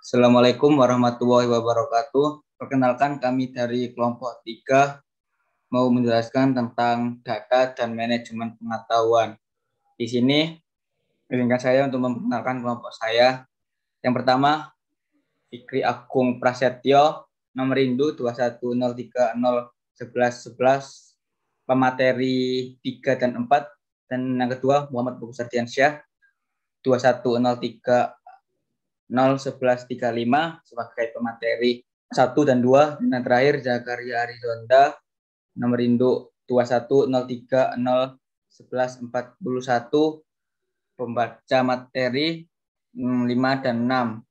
Assalamualaikum warahmatullahi wabarakatuh. Perkenalkan kami dari kelompok 3 mau menjelaskan tentang data dan manajemen pengetahuan. Di sini izinkan saya untuk memperkenalkan kelompok saya. Yang pertama, Fikri Agung Prasetyo, nomor induk 210301111, pemateri 3 dan 4. Dan yang kedua, Muhammad Bagus Ardiansyah, 2103 01135 sebagai pemateri 1 dan 2. Dan yang terakhir, Zakaria Arizonda, nomor induk 2103011141, pembaca materi 5 dan 6.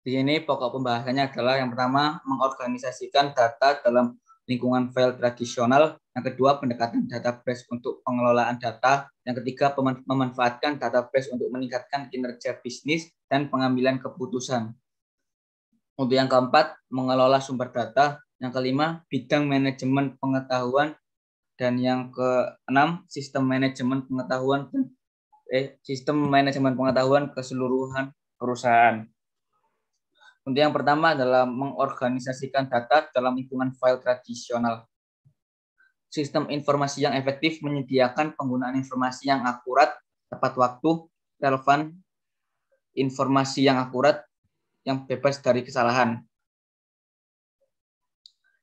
Di sini pokok pembahasannya adalah yang pertama, mengorganisasikan data dalam lingkungan file tradisional. Yang kedua, pendekatan database untuk pengelolaan data. Yang ketiga, memanfaatkan database untuk meningkatkan kinerja bisnis dan pengambilan keputusan. Untuk yang keempat, mengelola sumber data. Yang kelima, bidang manajemen pengetahuan. Dan yang keenam, sistem manajemen pengetahuan keseluruhan perusahaan. Untuk yang pertama adalah mengorganisasikan data dalam lingkungan file tradisional. Sistem informasi yang efektif menyediakan penggunaan informasi yang akurat, tepat waktu, relevan, informasi yang akurat, yang bebas dari kesalahan.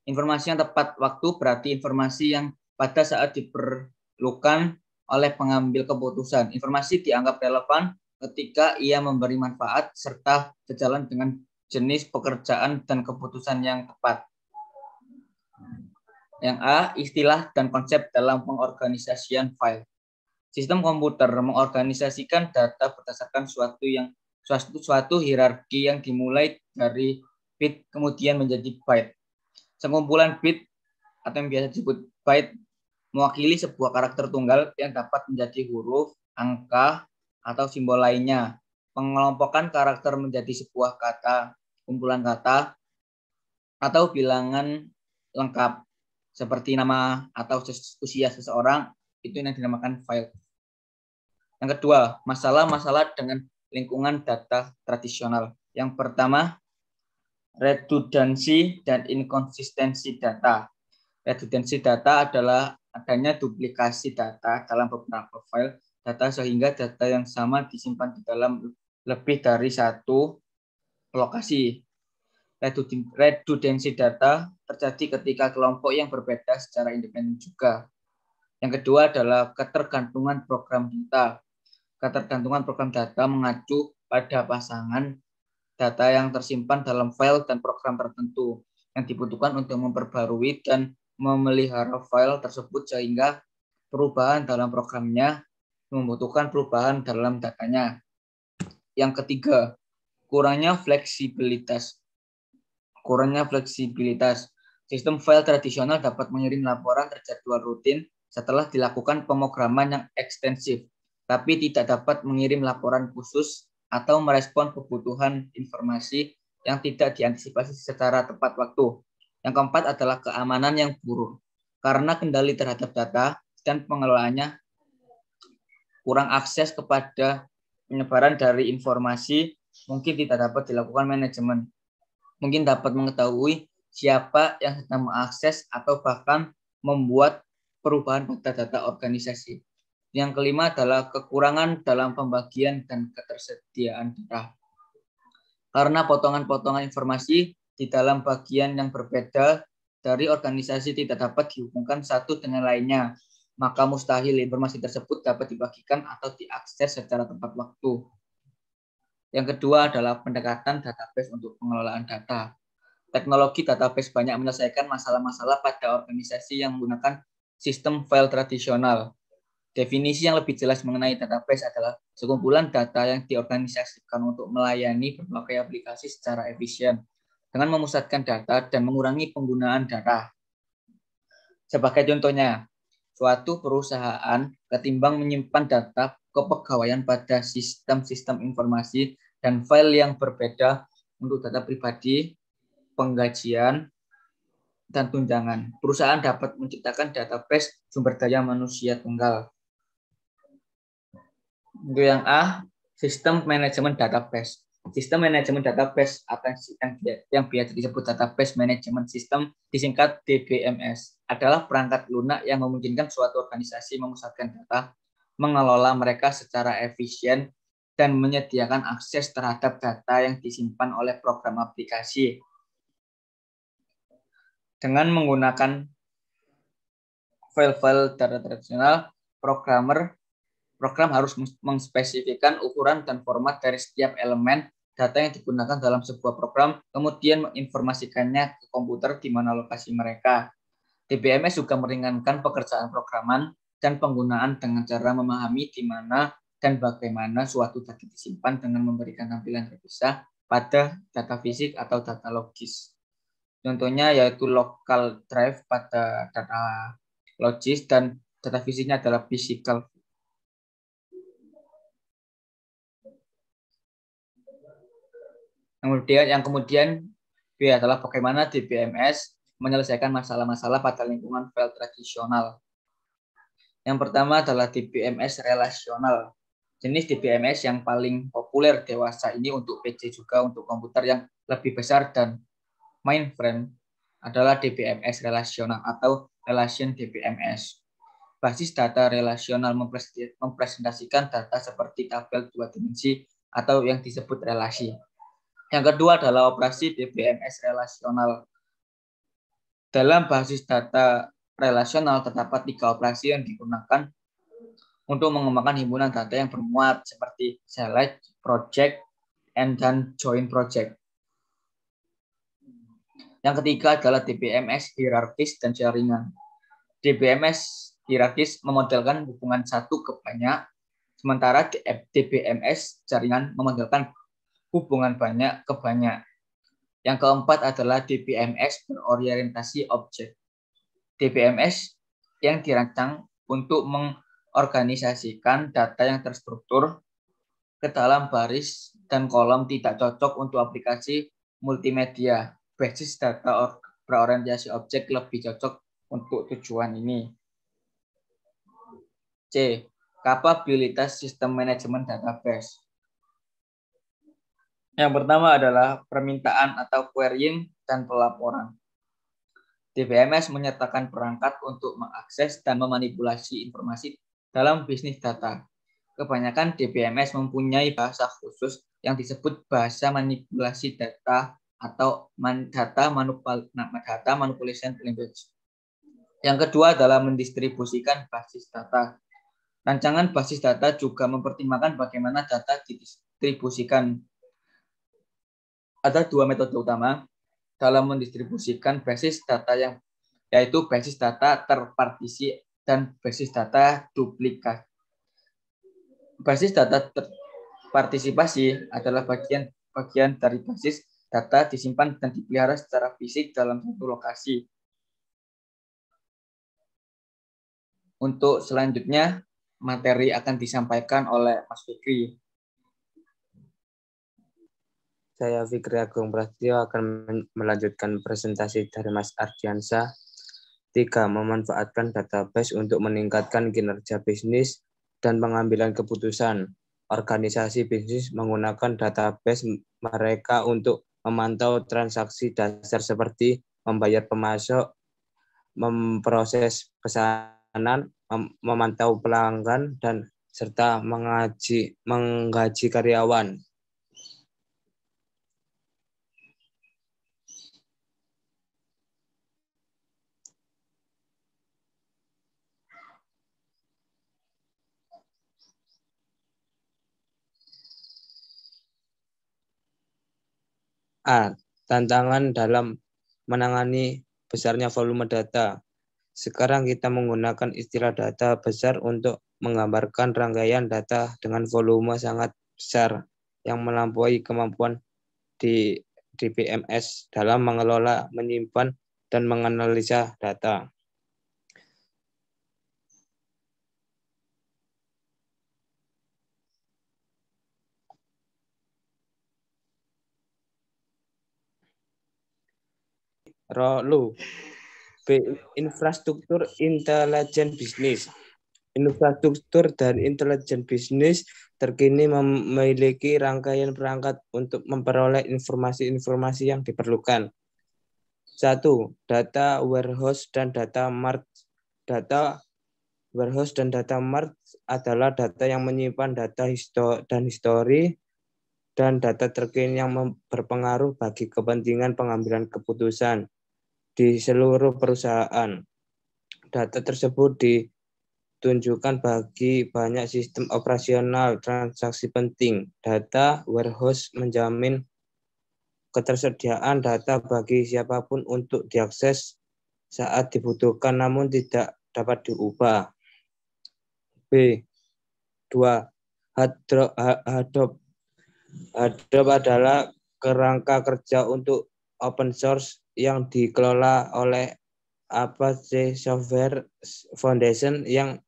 Informasi yang tepat waktu berarti informasi yang pada saat diperlukan oleh pengambil keputusan. Informasi dianggap relevan ketika ia memberi manfaat serta sejalan dengan jenis pekerjaan dan keputusan yang tepat. Yang A, istilah dan konsep dalam pengorganisasian file. Sistem komputer mengorganisasikan data berdasarkan suatu hierarki yang dimulai dari bit kemudian menjadi byte. Sekumpulan bit atau yang biasa disebut byte mewakili sebuah karakter tunggal yang dapat menjadi huruf, angka, atau simbol lainnya. Pengelompokan karakter menjadi sebuah kata, kumpulan kata, atau bilangan lengkap seperti nama atau usia seseorang, itu yang dinamakan file. Yang kedua, masalah-masalah dengan lingkungan data tradisional. Yang pertama, redundansi dan inkonsistensi data. Redundansi data adalah adanya duplikasi data dalam beberapa file data sehingga data yang sama disimpan di dalam lebih dari satu lokasi. Redundansi data terjadi ketika kelompok yang berbeda secara independen juga. Yang kedua adalah ketergantungan program data. Ketergantungan program data mengacu pada pasangan data yang tersimpan dalam file dan program tertentu yang dibutuhkan untuk memperbarui dan memelihara file tersebut sehingga perubahan dalam programnya membutuhkan perubahan dalam datanya. Yang ketiga, kurangnya fleksibilitas. Sistem file tradisional dapat mengirim laporan terjadwal rutin setelah dilakukan pemrograman yang ekstensif, tapi tidak dapat mengirim laporan khusus atau merespon kebutuhan informasi yang tidak diantisipasi secara tepat waktu. Yang keempat adalah keamanan yang buruk. Karena kendali terhadap data dan pengelolaannya kurang akses kepada penyebaran dari informasi, mungkin tidak dapat dilakukan manajemen. Mungkin dapat mengetahui siapa yang sedang mengakses atau bahkan membuat perubahan pada data organisasi. Yang kelima adalah kekurangan dalam pembagian dan ketersediaan data. Karena potongan-potongan informasi di dalam bagian yang berbeda dari organisasi tidak dapat dihubungkan satu dengan lainnya, maka mustahil informasi tersebut dapat dibagikan atau diakses secara tepat waktu. Yang kedua adalah pendekatan database untuk pengelolaan data. Teknologi database banyak menyelesaikan masalah-masalah pada organisasi yang menggunakan sistem file tradisional. Definisi yang lebih jelas mengenai database adalah sekumpulan data yang diorganisasikan untuk melayani berbagai aplikasi secara efisien dengan memusatkan data dan mengurangi penggunaan data. Sebagai contohnya, suatu perusahaan ketimbang menyimpan data kepegawaian pada sistem-sistem informasi dan file yang berbeda untuk data pribadi, penggajian, dan tunjangan. Perusahaan dapat menciptakan database sumber daya manusia tunggal. Untuk yang A, sistem manajemen database. Sistem manajemen database atau yang biasa disebut database management system disingkat DBMS adalah perangkat lunak yang memungkinkan suatu organisasi memusatkan data, mengelola mereka secara efisien, dan menyediakan akses terhadap data yang disimpan oleh program aplikasi. Dengan menggunakan file-file data tradisional, program harus mengspesifikkan ukuran dan format dari setiap elemen data yang digunakan dalam sebuah program, kemudian menginformasikannya ke komputer di mana lokasi mereka. DBMS juga meringankan pekerjaan programan dan penggunaan dengan cara memahami di mana dan bagaimana suatu data disimpan dengan memberikan tampilan terpisah pada data fisik atau data logis. Contohnya yaitu local drive pada data logis dan data fisiknya adalah physical. Yang kemudian B adalah bagaimana DBMS menyelesaikan masalah-masalah pada lingkungan file tradisional. Yang pertama adalah DBMS relasional. Jenis DBMS yang paling populer dewasa ini untuk PC juga untuk komputer yang lebih besar dan mainframe adalah DBMS relasional atau relation DBMS. Basis data relasional mempresentasikan data seperti tabel 2 dimensi atau yang disebut relasi. Yang kedua adalah operasi DBMS relasional. Dalam basis data relasional terdapat 3 operasi yang digunakan untuk mengembangkan himpunan data yang bermuat seperti select, project, dan join project. Yang ketiga adalah DBMS hierarkis dan jaringan. DBMS hierarkis memodelkan hubungan satu ke banyak, sementara DBMS jaringan memodelkan hubungan banyak ke banyak. Yang keempat adalah DBMS berorientasi objek. DBMS yang dirancang untuk mengorganisasikan data yang terstruktur ke dalam baris dan kolom tidak cocok untuk aplikasi multimedia. Basis data berorientasi objek lebih cocok untuk tujuan ini. C. Kapabilitas sistem manajemen database. Yang pertama adalah permintaan atau querying dan pelaporan. DBMS menyertakan perangkat untuk mengakses dan memanipulasi informasi dalam bisnis data. Kebanyakan DBMS mempunyai bahasa khusus yang disebut bahasa manipulasi data atau data manipulation language. Yang kedua adalah mendistribusikan basis data. Rancangan basis data juga mempertimbangkan bagaimana data didistribusikan. Ada 2 metode utama dalam mendistribusikan basis data yaitu basis data terpartisi dan basis data duplikat. Basis data terpartisipasi adalah bagian dari basis data disimpan dan dipelihara secara fisik dalam satu lokasi. Untuk selanjutnya, materi akan disampaikan oleh Mas Fikri. Saya Fikri Agung Prasetyo akan melanjutkan presentasi dari Mas Ardiansyah. 3. Memanfaatkan database untuk meningkatkan kinerja bisnis dan pengambilan keputusan. Organisasi bisnis menggunakan database mereka untuk memantau transaksi dasar seperti membayar pemasok, memproses pesanan, memantau pelanggan, dan serta menggaji karyawan. A. Tantangan dalam menangani besarnya volume data. Sekarang kita menggunakan istilah data besar untuk menggambarkan rangkaian data dengan volume sangat besar yang melampaui kemampuan di DBMS dalam mengelola, menyimpan, dan menganalisa data. Rolu B. Infrastruktur intelijen bisnis. Infrastruktur dan intelijen bisnis terkini memiliki rangkaian perangkat untuk memperoleh informasi-informasi yang diperlukan. 1. Data warehouse dan data mart. Data warehouse dan data mart adalah data yang menyimpan data dan histori dan data terkini yang berpengaruh bagi kepentingan pengambilan keputusan di seluruh perusahaan. Data tersebut ditunjukkan bagi banyak sistem operasional transaksi penting. Data warehouse menjamin ketersediaan data bagi siapapun untuk diakses saat dibutuhkan namun tidak dapat diubah. B. 2. Hadoop adalah kerangka kerja untuk open source yang dikelola oleh Apache Software Foundation yang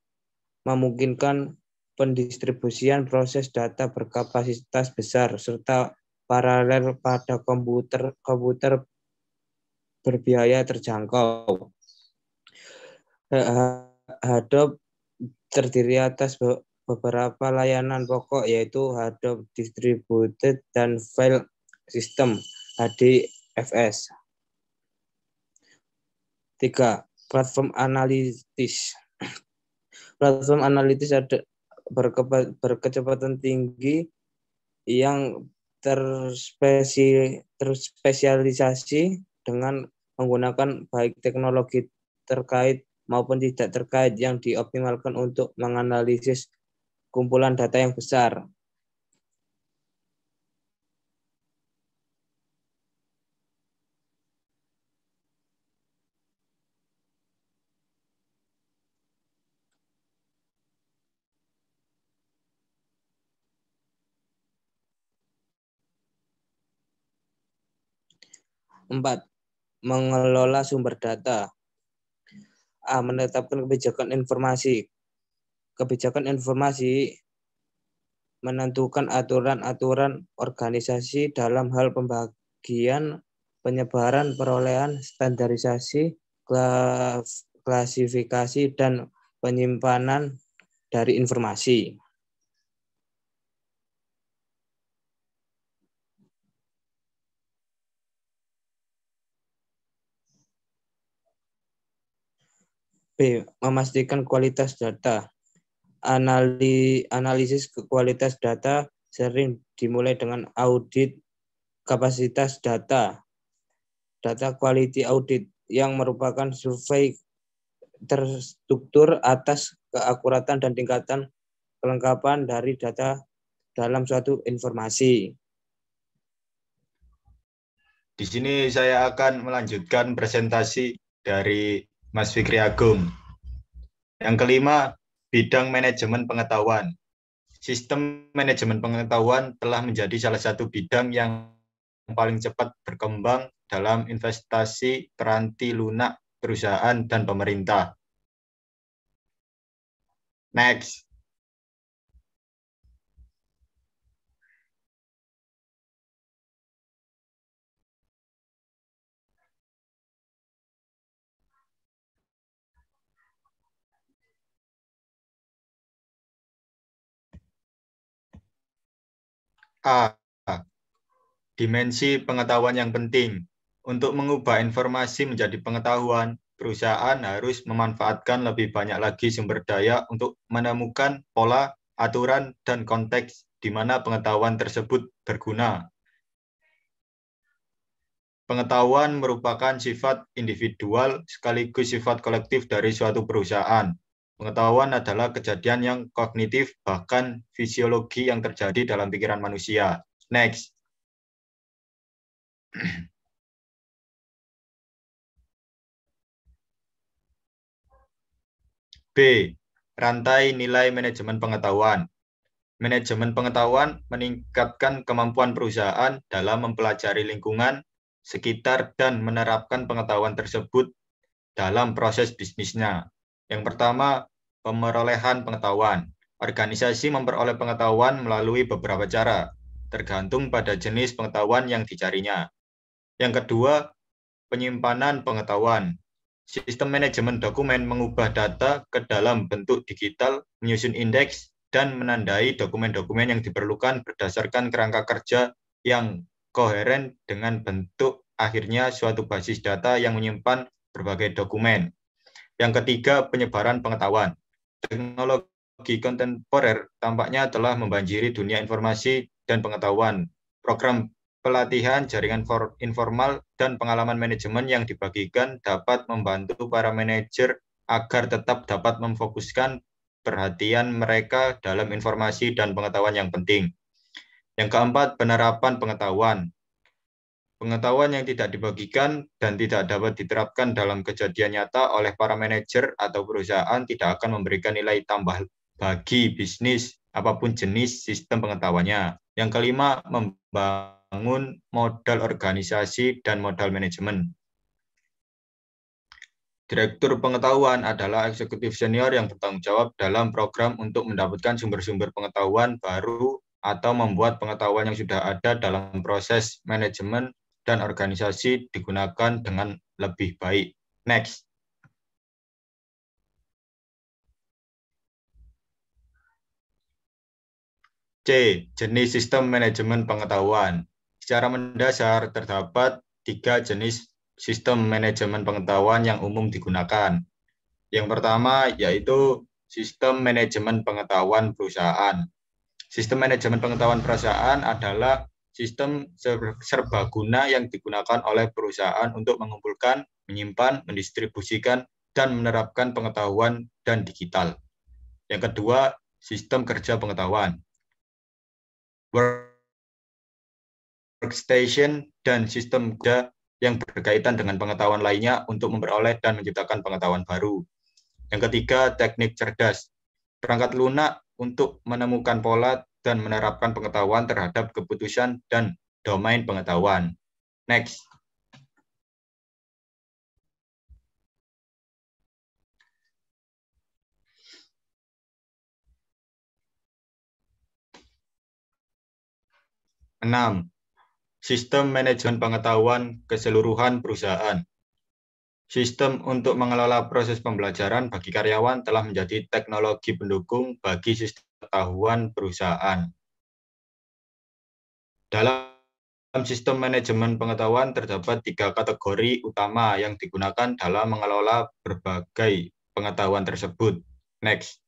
memungkinkan pendistribusian proses data berkapasitas besar serta paralel pada komputer berbiaya terjangkau. Hadoop terdiri atas beberapa layanan pokok yaitu Hadoop Distributed dan File System HDFS. 3. Platform analitis. Platform analitis berkecepatan tinggi yang terspesialisasi dengan menggunakan baik teknologi terkait maupun tidak terkait yang dioptimalkan untuk menganalisis kumpulan data yang besar. Empat, mengelola sumber data. A. Menetapkan kebijakan informasi. Kebijakan informasi menentukan aturan-aturan organisasi dalam hal pembagian, penyebaran, perolehan, standarisasi, klasifikasi, dan penyimpanan dari informasi. B. Memastikan kualitas data. Analisis kualitas data sering dimulai dengan audit kapasitas data. Data quality audit yang merupakan survei terstruktur atas keakuratan dan tingkatan kelengkapan dari data dalam suatu informasi. Di sini saya akan melanjutkan presentasi dari Mas Fikri Agung. Yang kelima, bidang manajemen pengetahuan. Sistem manajemen pengetahuan telah menjadi salah satu bidang yang paling cepat berkembang dalam investasi peranti lunak perusahaan dan pemerintah. Next. A. Dimensi pengetahuan yang penting. Untuk mengubah informasi menjadi pengetahuan, perusahaan harus memanfaatkan lebih banyak lagi sumber daya untuk menemukan pola, aturan, dan konteks di mana pengetahuan tersebut berguna. Pengetahuan merupakan sifat individual sekaligus sifat kolektif dari suatu perusahaan. Pengetahuan adalah kejadian yang kognitif, bahkan fisiologi yang terjadi dalam pikiran manusia. Next. B. Rantai nilai manajemen pengetahuan. Manajemen pengetahuan meningkatkan kemampuan perusahaan dalam mempelajari lingkungan sekitar dan menerapkan pengetahuan tersebut dalam proses bisnisnya. Yang pertama, pemerolehan pengetahuan. Organisasi memperoleh pengetahuan melalui beberapa cara, tergantung pada jenis pengetahuan yang dicarinya. Yang kedua, penyimpanan pengetahuan. Sistem manajemen dokumen mengubah data ke dalam bentuk digital, menyusun indeks, dan menandai dokumen-dokumen yang diperlukan berdasarkan kerangka kerja yang koheren dengan bentuk akhirnya suatu basis data yang menyimpan berbagai dokumen. Yang ketiga, penyebaran pengetahuan. Teknologi kontemporer tampaknya telah membanjiri dunia informasi dan pengetahuan. Program pelatihan, jaringan informal, dan pengalaman manajemen yang dibagikan dapat membantu para manajer agar tetap dapat memfokuskan perhatian mereka dalam informasi dan pengetahuan yang penting. Yang keempat, penerapan pengetahuan. Pengetahuan yang tidak dibagikan dan tidak dapat diterapkan dalam kejadian nyata oleh para manajer atau perusahaan tidak akan memberikan nilai tambah bagi bisnis apapun jenis sistem pengetahuannya. Yang kelima, membangun modal organisasi dan modal manajemen. Direktur pengetahuan adalah eksekutif senior yang bertanggung jawab dalam program untuk mendapatkan sumber-sumber pengetahuan baru atau membuat pengetahuan yang sudah ada dalam proses manajemen dan organisasi digunakan dengan lebih baik. Next. C. Jenis sistem manajemen pengetahuan. Secara mendasar, terdapat 3 jenis sistem manajemen pengetahuan yang umum digunakan. Yang pertama yaitu sistem manajemen pengetahuan perusahaan. Sistem manajemen pengetahuan perusahaan adalah sistem serbaguna yang digunakan oleh perusahaan untuk mengumpulkan, menyimpan, mendistribusikan, dan menerapkan pengetahuan dan digital. Yang kedua, sistem kerja pengetahuan. Workstation dan sistem kerja yang berkaitan dengan pengetahuan lainnya untuk memperoleh dan menciptakan pengetahuan baru. Yang ketiga, teknik cerdas. Perangkat lunak untuk menemukan pola dan menerapkan pengetahuan terhadap keputusan dan domain pengetahuan. Next. Enam, sistem manajemen pengetahuan keseluruhan perusahaan. Sistem untuk mengelola proses pembelajaran bagi karyawan telah menjadi teknologi pendukung bagi sistem pengetahuan perusahaan. Dalam sistem manajemen pengetahuan terdapat 3 kategori utama yang digunakan dalam mengelola berbagai pengetahuan tersebut. Next.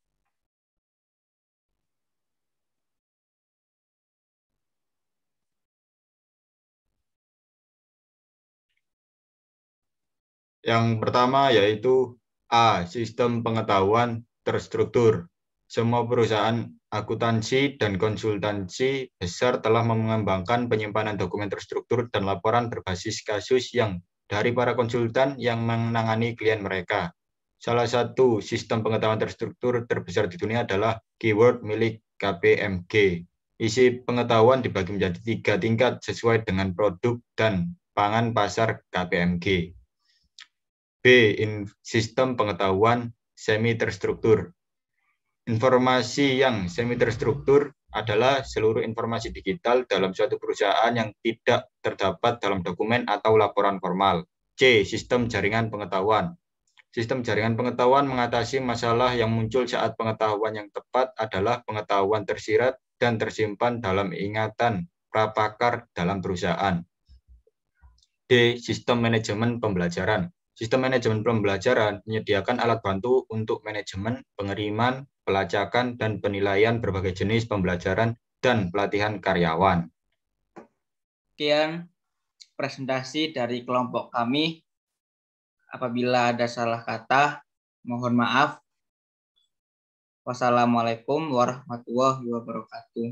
Yang pertama yaitu A. Sistem pengetahuan terstruktur. Semua perusahaan akuntansi dan konsultansi besar telah mengembangkan penyimpanan dokumen terstruktur dan laporan berbasis kasus yang dari para konsultan yang menangani klien mereka. Salah satu sistem pengetahuan terstruktur terbesar di dunia adalah Keyword milik KPMG. Isi pengetahuan dibagi menjadi 3 tingkat sesuai dengan produk dan pangan pasar KPMG. B. Sistem pengetahuan semi-terstruktur. Informasi yang semi-terstruktur adalah seluruh informasi digital dalam suatu perusahaan yang tidak terdapat dalam dokumen atau laporan formal. C. Sistem jaringan pengetahuan. Sistem jaringan pengetahuan mengatasi masalah yang muncul saat pengetahuan yang tepat adalah pengetahuan tersirat dan tersimpan dalam ingatan prapakar dalam perusahaan. D. Sistem manajemen pembelajaran. Sistem manajemen pembelajaran menyediakan alat bantu untuk manajemen, pengiriman, pelacakan, dan penilaian berbagai jenis pembelajaran dan pelatihan karyawan. Sekian presentasi dari kelompok kami. Apabila ada salah kata, mohon maaf. Wassalamualaikum warahmatullahi wabarakatuh.